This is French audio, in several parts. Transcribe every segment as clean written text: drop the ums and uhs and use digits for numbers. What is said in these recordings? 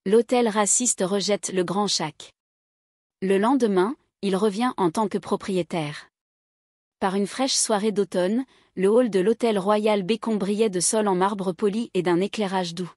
L'hôtel raciste rejette le grand Shaq. Le lendemain, il revient en tant que propriétaire. Par une fraîche soirée d'automne, le hall de l'hôtel Royal Bacon brillait de sol en marbre poli et d'un éclairage doux.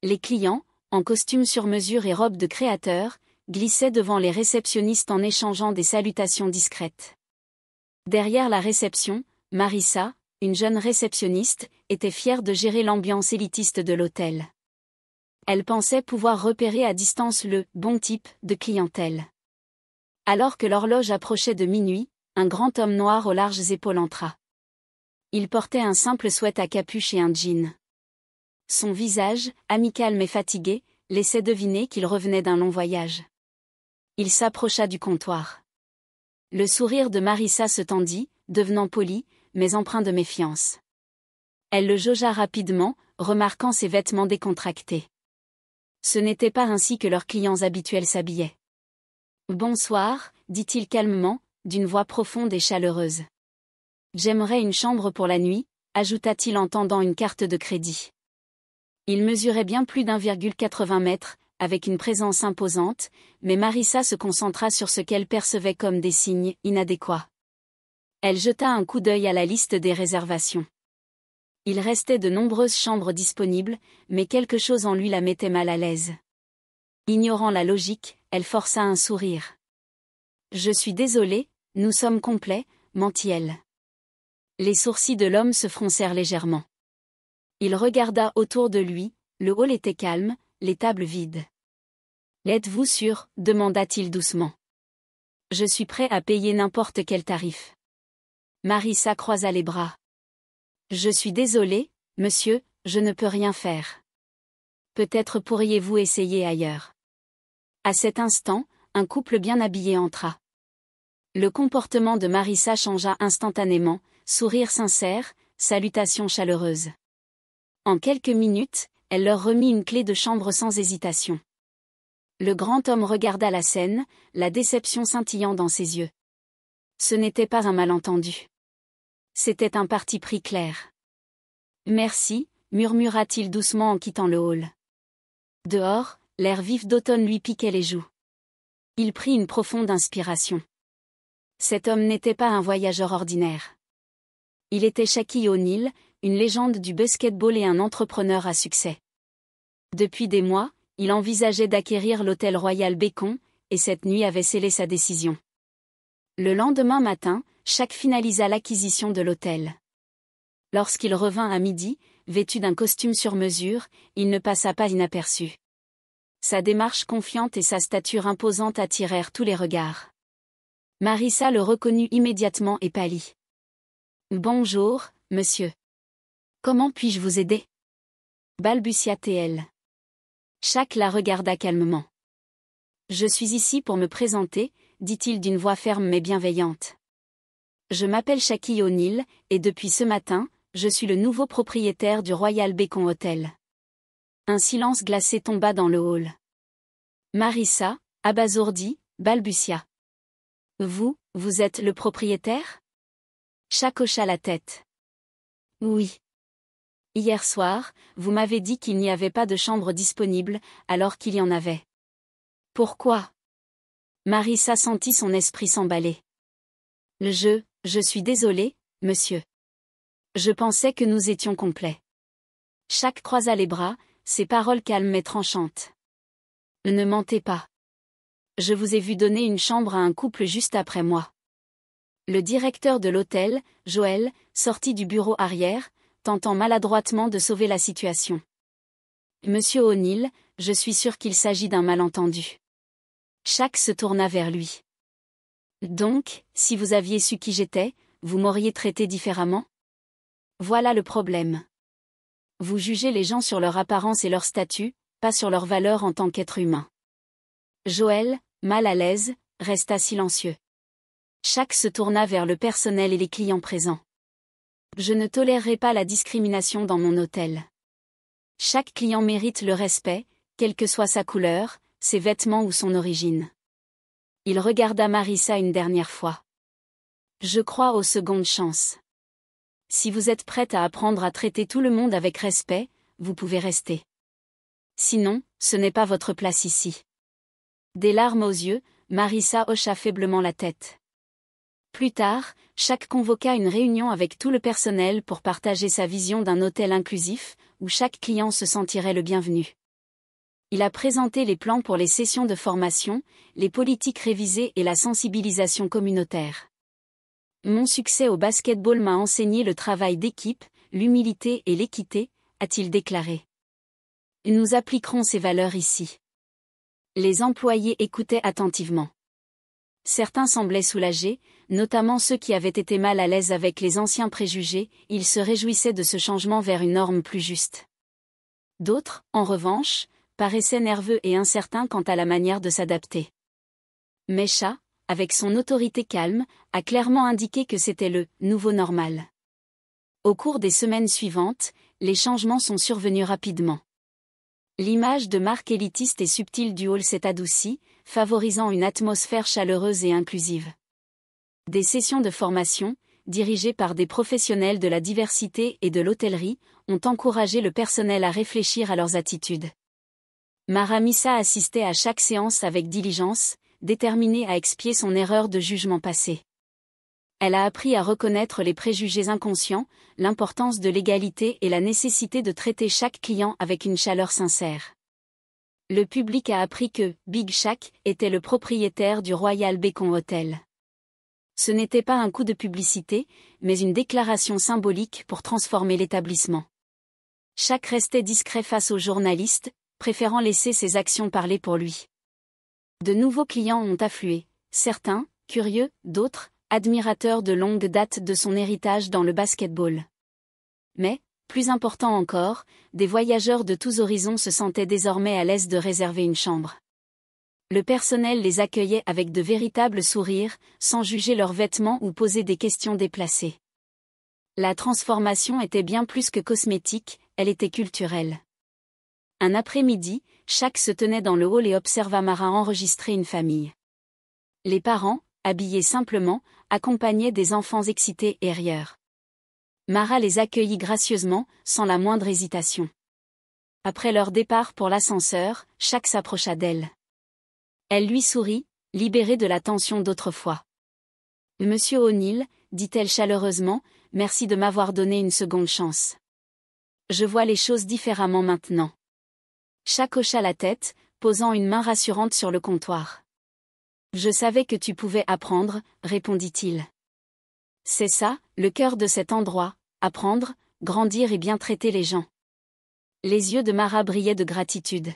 Les clients, en costumes sur mesure et robes de créateur, glissaient devant les réceptionnistes en échangeant des salutations discrètes. Derrière la réception, Marissa, une jeune réceptionniste, était fière de gérer l'ambiance élitiste de l'hôtel. Elle pensait pouvoir repérer à distance le « bon type » de clientèle. Alors que l'horloge approchait de minuit, un grand homme noir aux larges épaules entra. Il portait un simple sweat à capuche et un jean. Son visage, amical mais fatigué, laissait deviner qu'il revenait d'un long voyage. Il s'approcha du comptoir. Le sourire de Marissa se tendit, devenant poli, mais empreint de méfiance. Elle le jaugea rapidement, remarquant ses vêtements décontractés. Ce n'était pas ainsi que leurs clients habituels s'habillaient. « Bonsoir », dit-il calmement, d'une voix profonde et chaleureuse. « J'aimerais une chambre pour la nuit », ajouta-t-il en tendant une carte de crédit. Il mesurait bien plus d'1,80 m, avec une présence imposante, mais Marissa se concentra sur ce qu'elle percevait comme des signes inadéquats. Elle jeta un coup d'œil à la liste des réservations. Il restait de nombreuses chambres disponibles, mais quelque chose en lui la mettait mal à l'aise. Ignorant la logique, elle força un sourire. « Je suis désolée, nous sommes complets », mentit-elle. Les sourcils de l'homme se froncèrent légèrement. Il regarda autour de lui, le hall était calme, les tables vides. « L'êtes-vous sûr ?» demanda-t-il doucement. « Je suis prêt à payer n'importe quel tarif. » Marissa croisa les bras. « Je suis désolée, monsieur, je ne peux rien faire. Peut-être pourriez-vous essayer ailleurs. » À cet instant, un couple bien habillé entra. Le comportement de Marissa changea instantanément, sourire sincère, salutations chaleureuses. En quelques minutes, elle leur remit une clé de chambre sans hésitation. Le grand homme regarda la scène, la déception scintillant dans ses yeux. Ce n'était pas un malentendu. C'était un parti pris clair. « Merci », murmura-t-il doucement en quittant le hall. Dehors, l'air vif d'automne lui piquait les joues. Il prit une profonde inspiration. Cet homme n'était pas un voyageur ordinaire. Il était Shaquille O'Neal, une légende du basket-ball et un entrepreneur à succès. Depuis des mois, il envisageait d'acquérir l'hôtel Royal Bacon, et cette nuit avait scellé sa décision. Le lendemain matin, Shaq finalisa l'acquisition de l'hôtel. Lorsqu'il revint à midi, vêtu d'un costume sur mesure, il ne passa pas inaperçu. Sa démarche confiante et sa stature imposante attirèrent tous les regards. Marissa le reconnut immédiatement et pâlit. « Bonjour, monsieur. Comment puis-je vous aider ?» balbutia-t-elle. Shaq la regarda calmement. « Je suis ici pour me présenter », dit-il d'une voix ferme mais bienveillante. « Je m'appelle Shaquille O'Neal, et depuis ce matin, je suis le nouveau propriétaire du Royal Bacon Hotel. » Un silence glacé tomba dans le hall. Marissa, abasourdie, balbutia. « Vous êtes le propriétaire ?» Shaq hocha la tête. « Oui. Hier soir, vous m'avez dit qu'il n'y avait pas de chambre disponible, alors qu'il y en avait. Pourquoi ?» Marissa sentit son esprit s'emballer. « Je suis désolée, monsieur. Je pensais que nous étions complets. » Shaq croisa les bras, ses paroles calmes mais tranchantes. « Ne mentez pas. Je vous ai vu donner une chambre à un couple juste après moi. » Le directeur de l'hôtel, Joël, sortit du bureau arrière, tentant maladroitement de sauver la situation. « Monsieur O'Neal, je suis sûr qu'il s'agit d'un malentendu. » Shaq se tourna vers lui. « Donc, si vous aviez su qui j'étais, vous m'auriez traité différemment ? Voilà le problème. Vous jugez les gens sur leur apparence et leur statut, pas sur leur valeur en tant qu'être humain. » Joël, mal à l'aise, resta silencieux. Shaq se tourna vers le personnel et les clients présents. « Je ne tolérerai pas la discrimination dans mon hôtel. Chaque client mérite le respect, quelle que soit sa couleur, ses vêtements ou son origine. » Il regarda Marissa une dernière fois. « Je crois aux secondes chances. Si vous êtes prête à apprendre à traiter tout le monde avec respect, vous pouvez rester. » Sinon, ce n'est pas votre place ici. Des larmes aux yeux, Marissa hocha faiblement la tête. Plus tard, Shaq convoqua une réunion avec tout le personnel pour partager sa vision d'un hôtel inclusif, où chaque client se sentirait le bienvenu. Il a présenté les plans pour les sessions de formation, les politiques révisées et la sensibilisation communautaire. Mon succès au basket-ball m'a enseigné le travail d'équipe, l'humilité et l'équité, a-t-il déclaré. Nous appliquerons ces valeurs ici. Les employés écoutaient attentivement. Certains semblaient soulagés, notamment ceux qui avaient été mal à l'aise avec les anciens préjugés, ils se réjouissaient de ce changement vers une norme plus juste. D'autres, en revanche, paraissaient nerveux et incertains quant à la manière de s'adapter. Mesha, avec son autorité calme, a clairement indiqué que c'était le « nouveau normal ». Au cours des semaines suivantes, les changements sont survenus rapidement. L'image de marque élitiste et subtile du hall s'est adoucie, favorisant une atmosphère chaleureuse et inclusive. Des sessions de formation, dirigées par des professionnels de la diversité et de l'hôtellerie, ont encouragé le personnel à réfléchir à leurs attitudes. Marissa assistait à chaque séance avec diligence, déterminée à expier son erreur de jugement passée. Elle a appris à reconnaître les préjugés inconscients, l'importance de l'égalité et la nécessité de traiter chaque client avec une chaleur sincère. Le public a appris que Big Shaq était le propriétaire du Royal Bacon Hotel. Ce n'était pas un coup de publicité, mais une déclaration symbolique pour transformer l'établissement. Shaq restait discret face aux journalistes, préférant laisser ses actions parler pour lui. De nouveaux clients ont afflué, certains, curieux, d'autres, admirateurs de longue date de son héritage dans le basket-ball. Mais, plus important encore, des voyageurs de tous horizons se sentaient désormais à l'aise de réserver une chambre. Le personnel les accueillait avec de véritables sourires, sans juger leurs vêtements ou poser des questions déplacées. La transformation était bien plus que cosmétique, elle était culturelle. Un après-midi, Shaq se tenait dans le hall et observa Mara enregistrer une famille. Les parents, habillés simplement, accompagnaient des enfants excités et rieurs. Mara les accueillit gracieusement, sans la moindre hésitation. Après leur départ pour l'ascenseur, Shaq s'approcha d'elle. Elle lui sourit, libérée de la tension d'autrefois. « Monsieur O'Neill, dit-elle chaleureusement, merci de m'avoir donné une seconde chance. Je vois les choses différemment maintenant. » Shaq hocha la tête, posant une main rassurante sur le comptoir. « Je savais que tu pouvais apprendre, répondit-il. C'est ça, le cœur de cet endroit, apprendre, grandir et bien traiter les gens. » Les yeux de Mara brillaient de gratitude.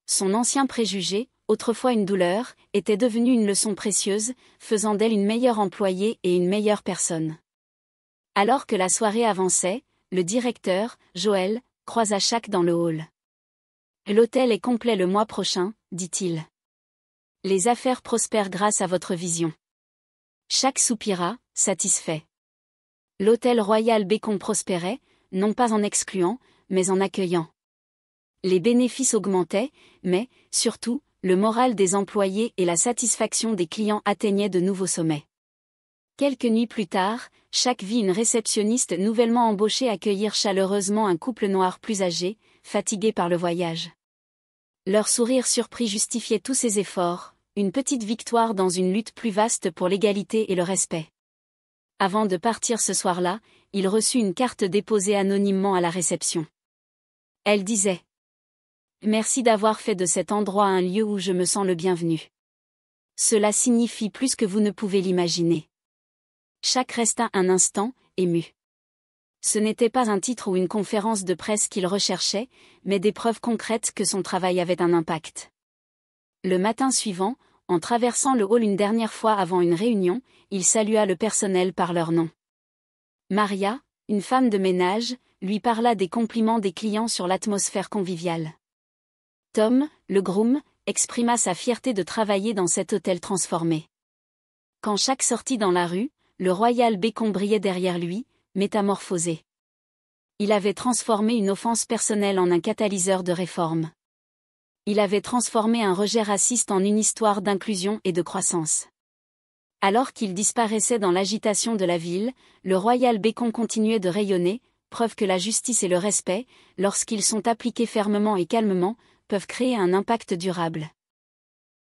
Son ancien préjugé, autrefois une douleur, était devenu une leçon précieuse, faisant d'elle une meilleure employée et une meilleure personne. Alors que la soirée avançait, le directeur, Joël, croisa Shaq dans le hall. « L'hôtel est complet le mois prochain, dit-il. Les affaires prospèrent grâce à votre vision. » Shaq soupira, satisfait. L'hôtel Royal Bacon prospérait, non pas en excluant, mais en accueillant. Les bénéfices augmentaient, mais, surtout, le moral des employés et la satisfaction des clients atteignaient de nouveaux sommets. Quelques nuits plus tard, Shaq vit une réceptionniste nouvellement embauchée accueillir chaleureusement un couple noir plus âgé, fatigué par le voyage. Leur sourire surpris justifiait tous ses efforts, une petite victoire dans une lutte plus vaste pour l'égalité et le respect. Avant de partir ce soir-là, il reçut une carte déposée anonymement à la réception. Elle disait « Merci d'avoir fait de cet endroit un lieu où je me sens le bienvenu. Cela signifie plus que vous ne pouvez l'imaginer. » Shaq resta un instant, ému. Ce n'était pas un titre ou une conférence de presse qu'il recherchait, mais des preuves concrètes que son travail avait un impact. Le matin suivant, en traversant le hall une dernière fois avant une réunion, il salua le personnel par leur nom. Maria, une femme de ménage, lui parla des compliments des clients sur l'atmosphère conviviale. Tom, le groom, exprima sa fierté de travailler dans cet hôtel transformé. Quand Shaq sortit dans la rue, le Royal Bacon brillait derrière lui, métamorphosé. Il avait transformé une offense personnelle en un catalyseur de réforme. Il avait transformé un rejet raciste en une histoire d'inclusion et de croissance. Alors qu'il disparaissait dans l'agitation de la ville, le Royal Bacon continuait de rayonner, preuve que la justice et le respect, lorsqu'ils sont appliqués fermement et calmement, peuvent créer un impact durable.